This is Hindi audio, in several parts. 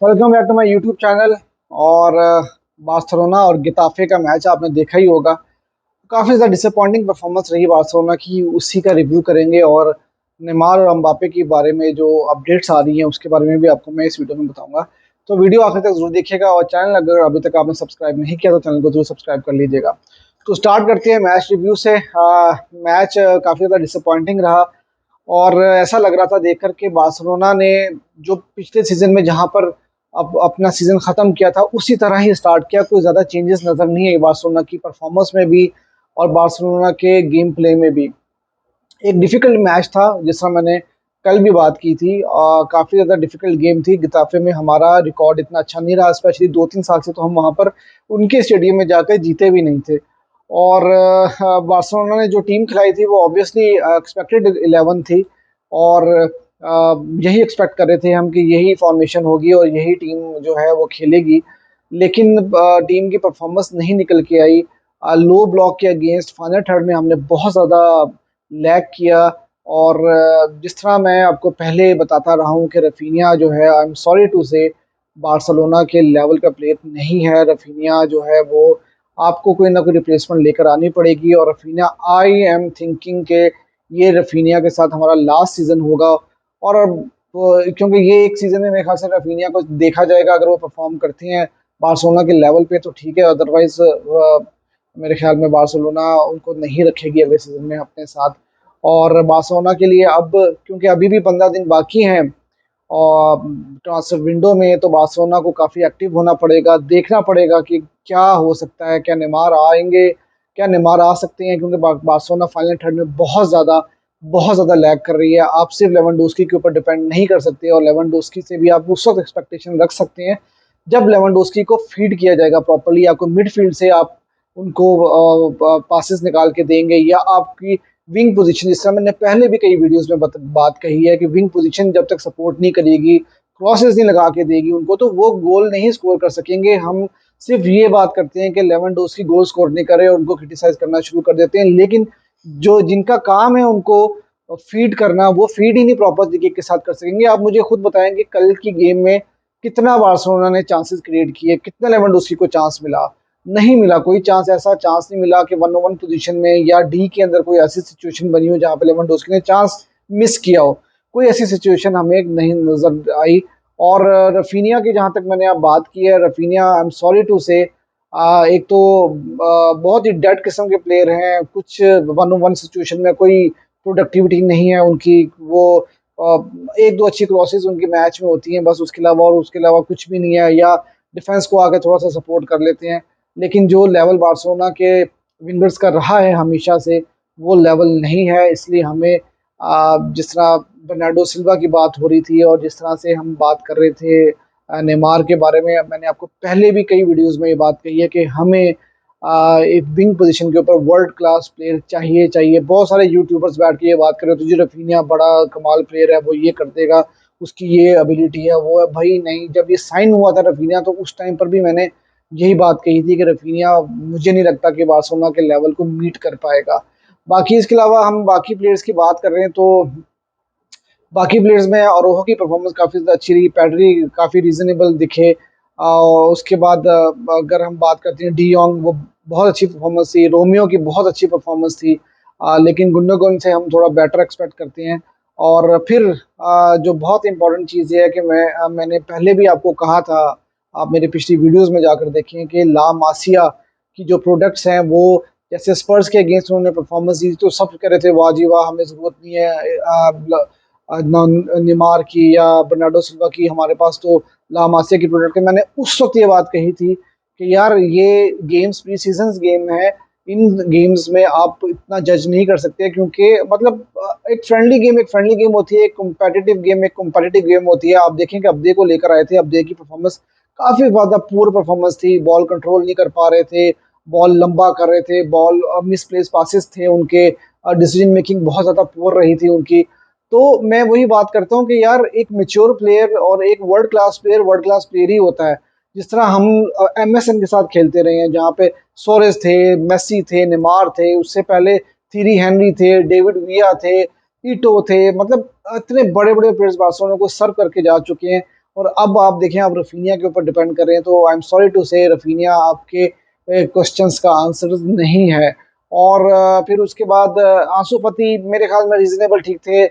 Welcome back to my YouTube channel. और बार्सिलोना और गिताफे का मैच आपने देखा ही होगा। काफ़ी ज़्यादा डिसअपॉइंटिंग परफॉर्मेंस रही बार्सिलोना की, उसी का रिव्यू करेंगे। और नेमार और अम्बापे के बारे में जो अपडेट्स आ रही हैं उसके बारे में भी आपको मैं इस वीडियो में बताऊंगा। तो वीडियो आखिर तक जरूर देखिएगा और चैनल अगर अभी तक आपने सब्सक्राइब नहीं किया तो चैनल को जरूर सब्सक्राइब कर लीजिएगा। तो स्टार्ट करते हैं मैच रिव्यू से। मैच काफ़ी ज़्यादा डिसअपॉइंटिंग रहा और ऐसा लग रहा था देख कर के बार्सिलोना ने जो पिछले सीजन में जहां पर अब अपना सीजन खत्म किया था उसी तरह ही स्टार्ट किया। कोई ज्यादा चेंजेस नजर नहीं आई बार्सिलोना की परफॉर्मेंस में भी और बार्सिलोना के गेम प्ले में भी। एक डिफिकल्ट मैच था जिस तरह मैंने कल भी बात की थी। काफी ज्यादा डिफिकल्ट गेम थी। गिताफे में हमारा रिकॉर्ड इतना अच्छा नहीं रहा, स्पेशली 2-3 साल से तो हम वहां पर उनके स्टेडियम में जाकर जीते भी नहीं थे। और बार्सिलोना ने जो टीम खिलाई थी वो ऑब्वियसली एक्सपेक्टेड 11 थी। और यही एक्सपेक्ट कर रहे थे हम कि यही फॉर्मेशन होगी और यही टीम जो है वो खेलेगी। लेकिन टीम की परफॉर्मेंस नहीं निकल के आई। लो ब्लॉक के अगेंस्ट फाइनल थर्ड में हमने बहुत ज़्यादा लैग किया। और जिस तरह मैं आपको पहले बताता रहा हूँ कि रफीनिया जो है, आई एम सॉरी टू से, बार्सिलोना के लेवल का प्लेयर नहीं है। रफीनिया जो है वो आपको कोई ना कोई रिप्लेसमेंट लेकर आनी पड़ेगी। और रफीनिया, आई एम थिंकिंग के ये रफीनिया के साथ हमारा लास्ट सीजन होगा। और क्योंकि ये एक सीजन में मेरे ख्याल से रफीनिया को देखा जाएगा, अगर वो परफॉर्म करती हैं बार्सिलोना के लेवल पे तो ठीक है, अदरवाइज मेरे ख्याल में बार्सिलोना उनको नहीं रखेगी अगले सीजन में अपने साथ। और बार्सिलोना के लिए अब, क्योंकि अभी भी 15 दिन बाकी हैं और ट्रांसफर विंडो में, तो बार्सिलोना को काफ़ी एक्टिव होना पड़ेगा। देखना पड़ेगा कि क्या हो सकता है, क्या नेमार आएंगे, क्या नेमार आ सकते हैं, क्योंकि बार्सिलोना फाइनल थर्ड में बहुत ज़्यादा लैग कर रही है। आप सिर्फ लेवेंडोस्की के ऊपर डिपेंड नहीं कर सकते और लेवेंडोस्की से भी आप उस वक्त एक्सपेक्टेशन रख सकते हैं जब लेवेंडोस्की को फीड किया जाएगा प्रॉपर्ली। आपको मिडफील्ड से आप उनको पासेस निकाल के देंगे, या आपकी विंग पोजीशन, जिस तरह मैंने पहले भी कई वीडियोस में बात कही है कि विंग पोजीशन जब तक सपोर्ट नहीं करेगी, क्रॉसेस नहीं लगा के देगी उनको, तो वो गोल नहीं स्कोर कर सकेंगे। हम सिर्फ ये बात करते हैं कि लेवेंडोस्की गोल स्कोर नहीं करे और उनको क्रिटिसाइज करना शुरू कर देते हैं, लेकिन जो जिनका काम है उनको फीड करना, वो फीड ही नहीं प्रॉपर तरीके के साथ कर सकेंगे। आप मुझे खुद बताएंगे कल की गेम में कितना बार्सिलोना ने चांसेस क्रिएट किए, कितना लेवेंडोस्की को चांस मिला? नहीं मिला। कोई चांस, ऐसा चांस नहीं मिला कि 1-on-1 पोजीशन में या डी के अंदर कोई ऐसी सिचुएशन बनी हो जहां पे लेवेंडोस्की ने चांस मिस किया हो। कोई ऐसी सिचुएशन हमें नहीं नजर आई। और रफीनिया की जहां तक मैंने अब बात की है, Raphinha, I am sorry to say, एक तो बहुत ही डेड किस्म के प्लेयर हैं। कुछ 1-on-1 सिचुएशन में कोई प्रोडक्टिविटी नहीं है उनकी। वो एक दो अच्छी क्रॉसेस उनकी मैच में होती हैं बस, उसके अलावा कुछ भी नहीं है। या डिफेंस को आके थोड़ा सा सपोर्ट कर लेते हैं। लेकिन जो लेवल बार्सिलोना के विंगर्स का रहा है हमेशा से, वो लेवल नहीं है। इसलिए हमें जिस तरह बर्नार्डो सिल्वा की बात हो रही थी और जिस तरह से हम बात कर रहे थे नेमार के बारे में, मैंने आपको पहले भी कई वीडियोस में ये बात कही है कि हमें एक विंग पोजीशन के ऊपर वर्ल्ड क्लास प्लेयर चाहिए चाहिए। बहुत सारे यूट्यूबर्स बैठ के ये बात कर रहे हो, तुझे रफीनिया बड़ा कमाल प्लेयर है, वो ये कर देगा, उसकी ये एबिलिटी है, वो है। भाई नहीं, जब ये साइन हुआ था रफीनिया तो उस टाइम पर भी मैंने यही बात कही थी कि रफीनिया मुझे नहीं लगता कि बार्सिलोना के लेवल को मीट कर पाएगा। बाकी इसके अलावा हम बाकी प्लेयर्स की बात कर रहे हैं तो बाकी प्लेयर्स में अरोहो की परफॉर्मेंस काफ़ी ज़्यादा अच्छी रही, पेड्री काफ़ी रीजनेबल दिखे। उसके बाद अगर हम बात करते हैं डी योंग, वो बहुत अच्छी परफॉर्मेंस थी। रोमियो की बहुत अच्छी परफॉर्मेंस थी। लेकिन गुंडोगन से हम थोड़ा बेटर एक्सपेक्ट करते हैं। और फिर जो बहुत इंपॉर्टेंट चीज़ ये है कि मैंने पहले भी आपको कहा था, आप मेरे पिछली वीडियोस में जाकर देखें कि ला मासिया की जो प्रोडक्ट्स हैं वो, जैसे स्पर्स के अगेंस्ट उन्होंने परफॉर्मेंस दी तो सब कह रहे थे वाह जी वाह, हमें ज़रूरत नहीं है नेमार की या बर्नार्डो सिल्वा की, हमारे पास तो ला मासिया की प्रोडक्ट है। मैंने उस वक्त ये बात कही थी कि यार ये गेम्स प्री सीजन गेम है, इन गेम्स में आप इतना जज नहीं कर सकते, क्योंकि मतलब एक फ्रेंडली गेम होती है, एक कॉम्पिटिटिव गेम होती है। आप देखें कि अब्दे को लेकर आए थे, अब्दे की परफॉर्मेंस काफी ज्यादा पुअर परफॉर्मेंस थी। बॉल कंट्रोल नहीं कर पा रहे थे, बॉल लंबा कर रहे थे, बॉल मिसप्लेस पासेस थे उनके, डिसीजन मेकिंग बहुत ज्यादा पुअर रही थी उनकी। तो मैं वही बात करता हूँ कि यार एक मेच्योर प्लेयर और एक वर्ल्ड क्लास प्लेयर ही होता है। जिस तरह हम एमएसएन के साथ खेलते रहे हैं, जहाँ पे सोरेस थे, मेसी थे, नेमार थे, उससे पहले थीरी हेनरी थे, डेविड विया थे, ईटो थे, मतलब इतने बड़े बड़े प्लेयर्स बार्सिलोना को सर्व करके जा चुके हैं। और अब आप देखें आप रफीनिया के ऊपर डिपेंड कर रहे हैं, तो आई एम सॉरी टू से रफीनिया आपके क्वेश्चंस का आंसर नहीं है। और फिर उसके बाद आंसू फती मेरे ख्याल में रीजनेबल ठीक थे।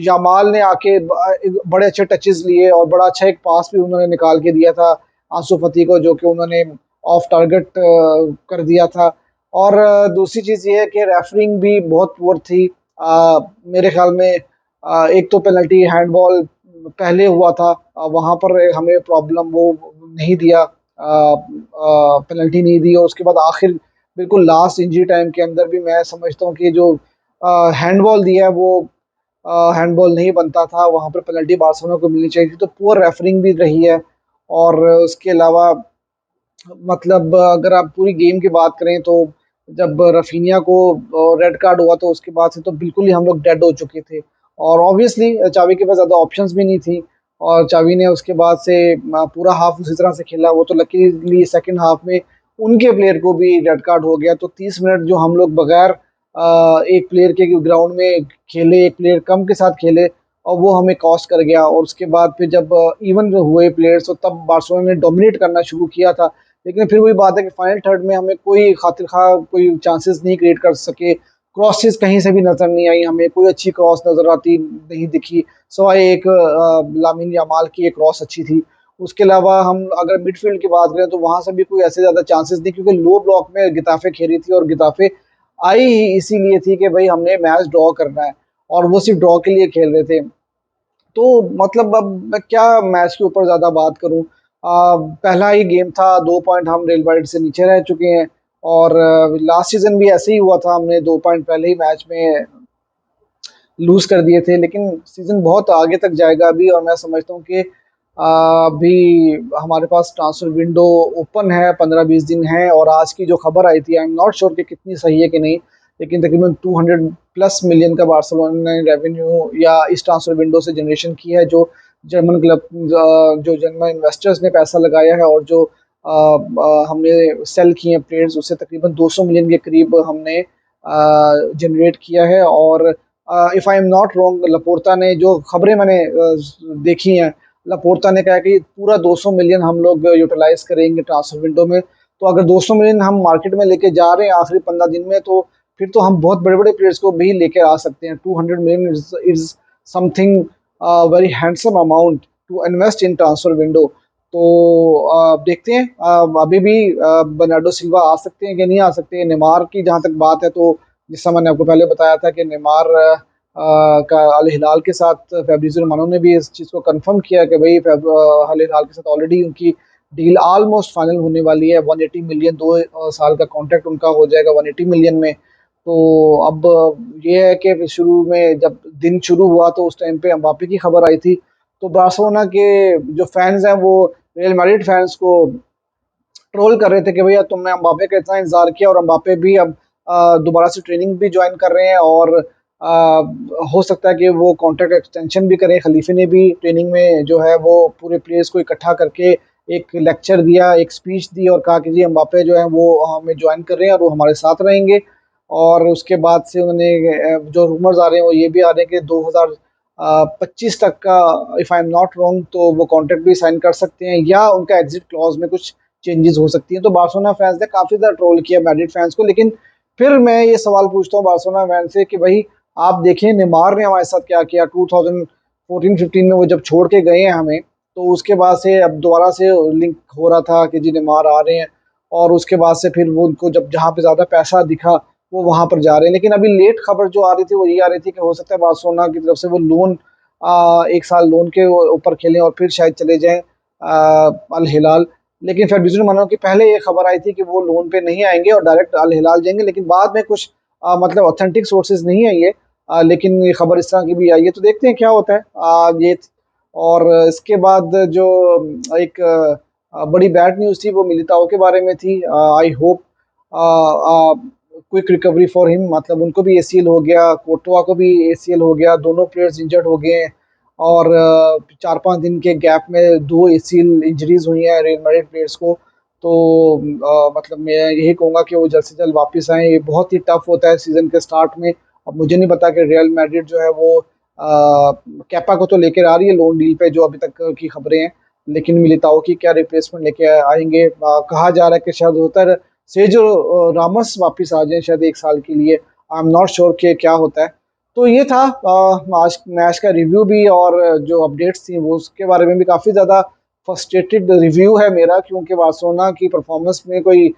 यामाल ने आके बड़े अच्छे टचेस लिए और बड़ा अच्छा एक पास भी उन्होंने निकाल के दिया था आंसू फती को, जो कि उन्होंने ऑफ टारगेट कर दिया था। और दूसरी चीज़ ये है कि रेफरिंग भी बहुत पुअर थी। मेरे ख्याल में एक तो पेनल्टी हैंडबॉल पहले हुआ था, वहाँ पर हमें प्रॉब्लम वो नहीं दिया, पेनल्टी नहीं दी, और उसके बाद आखिर बिल्कुल लास्ट इंजरी टाइम के अंदर भी मैं समझता हूँ कि जो हैंडबॉल दिया है वो हैंडबॉल नहीं बनता था, वहाँ पर पेनल्टी बार्सिलोना को मिलनी चाहिए थी। तो पुअर रेफरिंग भी रही है। और उसके अलावा मतलब अगर आप पूरी गेम की बात करें तो जब रफीनिया को रेड कार्ड हुआ तो उसके बाद से तो बिल्कुल ही हम लोग डेड हो चुके थे। और ऑब्वियसली चावी के पास ज़्यादा ऑप्शंस भी नहीं थी, और चावी ने उसके बाद से पूरा हाफ उसी तरह से खेला। वो तो लकीली सेकंड हाफ में उनके प्लेयर को भी रेड कार्ड हो गया, तो 30 मिनट जो हम लोग बगैर एक प्लेयर के ग्राउंड में खेले, एक प्लेयर कम के साथ खेले, और वो हमें कॉस्ट कर गया। और उसके बाद फिर जब इवन हुए प्लेयर्स तो तब बार्सिलोना ने डोमिनेट करना शुरू किया था। लेकिन फिर वही बात है कि फाइनल थर्ड में हमें कोई खातिर खा कोई चांसेस नहीं क्रिएट कर सके। क्रॉसेस कहीं से भी नजर नहीं आई, हमें कोई अच्छी क्रॉस नजर आती नहीं दिखी, सवाए एक लामिन यामाल की एक क्रॉस अच्छी थी। उसके अलावा हम अगर मिडफील्ड की बात करें तो वहां से भी कोई ऐसे ज्यादा चांसेस नहीं, क्योंकि लो ब्लॉक में गिताफे खेली थी, और गिताफे आई ही इसीलिए थी कि भाई हमने मैच ड्रॉ करना है, और वो सिर्फ ड्रॉ के लिए खेल रहे थे। तो मतलब अब मैं क्या मैच के ऊपर ज़्यादा बात करूं। पहला ही गेम था, 2 पॉइंट हम रियल मैड्रिड से नीचे रह चुके हैं। और लास्ट सीजन भी ऐसे ही हुआ था, हमने 2 पॉइंट पहले ही मैच में लूज कर दिए थे। लेकिन सीजन बहुत आगे तक जाएगा अभी, और मैं समझता हूँ कि अभी हमारे पास ट्रांसफर विंडो ओपन है, 15-20 दिन है। और आज की जो खबर आई थी, आई एम नॉट श्योर कि कितनी सही है कि नहीं, लेकिन तकरीबन 200+ मिलियन का बार्सिलोना ने रेवेन्यू या इस ट्रांसफर विंडो से जनरेशन की है, जो जर्मन क्लब जो जर्मन इन्वेस्टर्स ने पैसा लगाया है, और जो हमने सेल किए हैं प्लेयर्स, उससे तकरीबन 200 मिलियन के करीब हमने जनरेट किया है। और if I am not wrong, Laporta ने जो खबरें मैंने देखी हैं, लपोर्ता ने कहा कि पूरा 200 मिलियन हम लोग यूटिलाइज करेंगे ट्रांसफर विंडो में। तो अगर 200 मिलियन हम मार्केट में लेके जा रहे हैं आखिरी 15 दिन में, तो फिर तो हम बहुत बड़े बड़े प्लेयर्स को भी लेके आ सकते हैं। 200 million is something very handsome amount to invest in transfer window. तो देखते हैं अभी भी बर्नार्डो सिल्वा आ सकते हैं कि नहीं आ सकते। नेमार की जहाँ तक बात है, तो जिससे मैंने आपको पहले बताया था कि नेमार का अल हिलाल के साथ फैब्रिज़ियो रोमानो ने भी इस चीज़ को कंफर्म किया कि भाई अल हिलाल के साथ ऑलरेडी उनकी डील ऑलमोस्ट फाइनल होने वाली है। 180 मिलियन 2 साल का कॉन्ट्रैक्ट उनका हो जाएगा 180 मिलियन में। तो अब ये है कि शुरू में जब दिन शुरू हुआ तो उस टाइम पे एम्बापे की खबर आई थी, तो बार्सिलोना के जो फैंस हैं वो रियल मैड्रिड फैंस को ट्रोल कर रहे थे कि भैया तुमने एम्बापे का इतना इंतजार किया, और एम्बापे भी अब दोबारा से ट्रेनिंग भी ज्वाइन कर रहे हैं, और हो सकता है कि वो कॉन्ट्रैक्ट एक्सटेंशन भी करें। खलीफे ने भी ट्रेनिंग में जो है वो पूरे प्लेयर्स को इकट्ठा करके एक लेक्चर दिया, एक स्पीच दी, और कहा कि जी एम्बापे जो है वो हमें ज्वाइन कर रहे हैं और वो हमारे साथ रहेंगे। और उसके बाद से उन्होंने जो रूमर्स आ रहे हैं वो ये भी आ रहे हैं कि 2025 तक का, if I am not wrong, तो वो कॉन्ट्रैक्ट भी साइन कर सकते हैं, या उनका एग्जिट क्लॉज में कुछ चेंजेस हो सकती हैं। तो बार्सिलोना फैंस ने काफ़ी ज़्यादा ट्रोल किया मैड्रिड फैंस को। लेकिन फिर मैं ये सवाल पूछता हूँ बार्सिलोना फैंस से कि भाई आप देखें नेमार ने हमारे साथ क्या किया 2014-15 में, वो जब छोड़ के गए हैं हमें, तो उसके बाद से अब दोबारा से लिंक हो रहा था कि जी नेमार आ रहे हैं। और उसके बाद से फिर वो उनको जब जहाँ पे ज़्यादा पैसा दिखा वो वहाँ पर जा रहे हैं। लेकिन अभी लेट खबर जो आ रही थी वो ये आ रही थी कि हो सकता है बार्सिलोना की तरफ से वो लोन, 1 साल लोन के ऊपर खेलें और फिर शायद चले जाएं अल हिलाल। लेकिन फैब्रिज़ियो रोमानो की पहले ये खबर आई थी कि वो लोन पे नहीं आएंगे और डायरेक्ट अल हिलाल जाएंगे, लेकिन बाद में कुछ मतलब ऑथेंटिक सोर्सेज नहीं है ये, लेकिन ये खबर इस तरह की भी आई है। तो देखते हैं क्या होता है और इसके बाद जो एक बड़ी बैड न्यूज़ थी वो मिलिताओ के बारे में थी। I hope quick recovery for him, मतलब उनको भी एसीएल हो गया, कोर्टवा को भी एसीएल हो गया, दोनों प्लेयर्स इंजर्ड हो गए हैं। और 4-5 दिन के गैप में 2 एसीएल इंजरीज हुई हैं रियल मैड्रिड प्लेयर्स को। तो मतलब मैं यही कहूँगा कि वो जल्द से जल्द वापस आएँ। ये बहुत ही टफ होता है सीज़न के स्टार्ट में। अब मुझे नहीं पता कि रियल मैड्रिड जो है वो कैपा को तो लेकर आ रही है लोन डील पे, जो अभी तक की खबरें हैं, लेकिन मिलिताओ की क्या रिप्लेसमेंट लेके आएंगे। कहा जा रहा है कि शायद उधर से जो रामस वापस आ जाए शायद 1 साल के लिए। आई एम नॉट श्योर कि क्या होता है। तो ये था आज मैच का रिव्यू भी, और जो अपडेट्स थी वो उसके बारे में भी। काफ़ी ज़्यादा फ्रस्ट्रेटेड रिव्यू है मेरा, क्योंकि बार्सिलोना की परफॉर्मेंस में कोई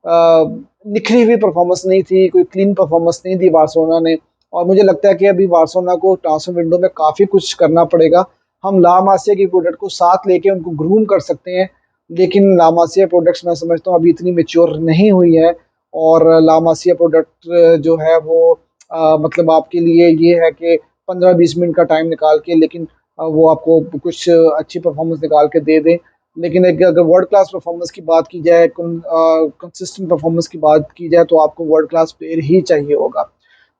निखरी हुई परफॉर्मेंस नहीं थी, कोई क्लीन परफॉर्मेंस नहीं दी बार्सिलोना ने। और मुझे लगता है कि अभी बार्सिलोना को ट्रांसफर विंडो में काफ़ी कुछ करना पड़ेगा। हम ला मासिया की प्रोडक्ट को साथ लेके उनको ग्रूम कर सकते हैं, लेकिन ला मासिया प्रोडक्ट्स मैं समझता हूँ अभी इतनी मेच्योर नहीं हुई है। और ला मासिया प्रोडक्ट जो है वो मतलब आपके लिए ये है कि 15-20 मिनट का टाइम निकाल के, लेकिन वो आपको कुछ अच्छी परफॉर्मेंस निकाल के दे दें। लेकिन एक अगर वर्ल्ड क्लास परफॉर्मेंस की बात की जाए, कंसिस्टेंट परफॉर्मेंस की बात की जाए, तो आपको वर्ल्ड क्लास प्लेयर ही चाहिए होगा।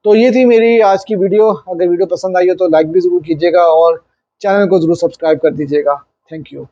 तो ये थी मेरी आज की वीडियो। अगर वीडियो पसंद आई हो तो लाइक भी ज़रूर कीजिएगा और चैनल को ज़रूर सब्सक्राइब कर दीजिएगा। Thank you.